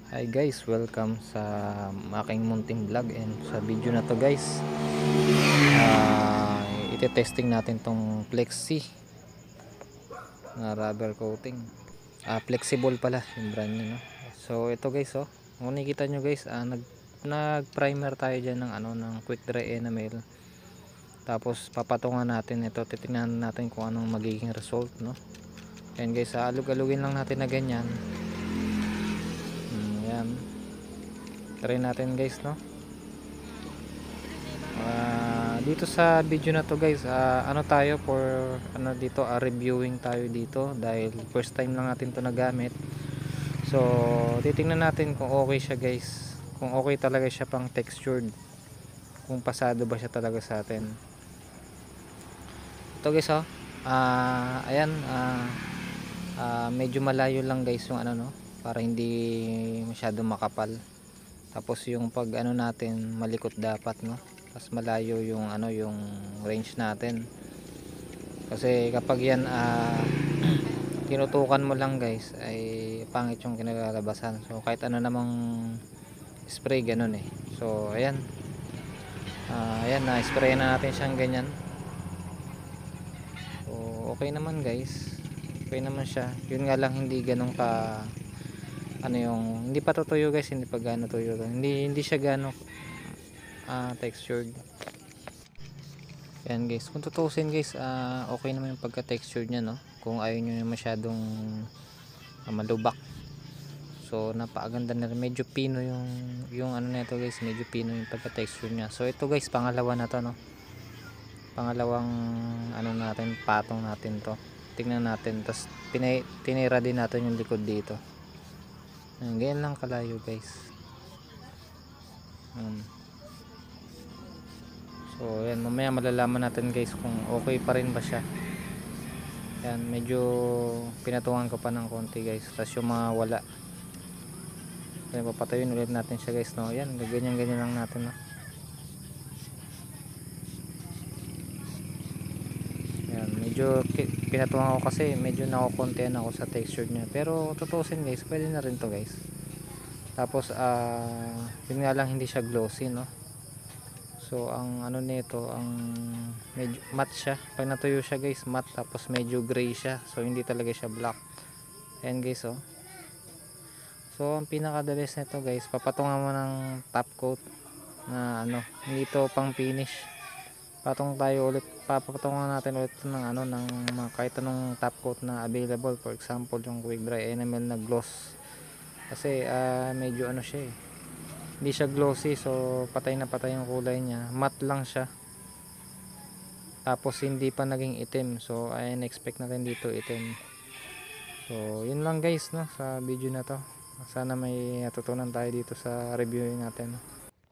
Hi guys, welcome sa aking munting vlog. And sa video na to guys, ite-testing natin tong Plexi na rubber coating. Flexible pala yung brand niya, no? So ito guys, kung nakikita nyo guys, nag primer tayo dyan ng ng quick dry enamel. Tapos papatungan natin ito, titingnan natin kung anong magiging result, no? And guys, alug-alugin lang natin na ganyan. Yan, try natin guys, no? Dito sa video na to guys, ano tayo for dito, reviewing tayo dito dahil first time lang natin to nagamit. So titingnan natin kung okay siya guys, kung okay talaga siya pang textured, kung pasado ba siya talaga sa atin. Ito guys, ayan, medyo malayo lang guys yung no, para hindi masyado makapal. Tapos yung pag natin malikot dapat, no, mas malayo yung yung range natin. Kasi kapag yan tinutukan mo lang guys, ay pangit yung kinalalabasan. So kahit ano namang spray, ganun eh. So ayan, ayan, na spray na natin siyang ganyan. So okay naman guys, okay naman siya. Yun nga lang, hindi ganun ka yung hindi pa tutuyo guys, hindi pa gaano tuyo, hindi siya gaano textured. Yan guys, kung tutusin guys, okay naman yung pagka texture nya, no, kung ayaw nyo masyadong malubak. So napakaganda na rin, medyo pino yung nito guys, medyo pino yung pagka texture nya. So ito guys, pangalawa na to, no, pangalawang natin, patong natin to. Tingnan natin, tapos tinira din natin yung likod dito. Ganyan lang kalayo guys. So yan, mamaya malalaman natin guys kung okay pa rin ba siya. Yan, medyo pinatungan ko pa ng konti guys, tapos yung mga wala, yan, papatayuin ulit natin siya guys, no. Yan, ganyan lang natin, no. Yan, medyo pinatungan ko kasi medyo nakukontihan ako sa texture niya, pero tutusin guys, pwede na rin to guys. Tapos yun nga lang, hindi siya glossy, no. So ang nito, ang medyo matte siya. Pag natuyo siya guys, matte, tapos medyo gray siya. So hindi talaga siya black. Ayan guys, so ang pinaka the best nito guys, papatungan mo ng top coat na hindi to pang finish. Papatungan natin ulit ng ng kahit anong top coat na available. For example, yung quick dry enamel na gloss. Kasi medyo siya hindi siya glossy, so patay na patay yung kulay niya, matte lang siya. Tapos hindi pa naging itim, so I expect natin dito itim. So yun lang guys, no, sa video na to. Sana may natutunan tayo dito sa reviewing natin.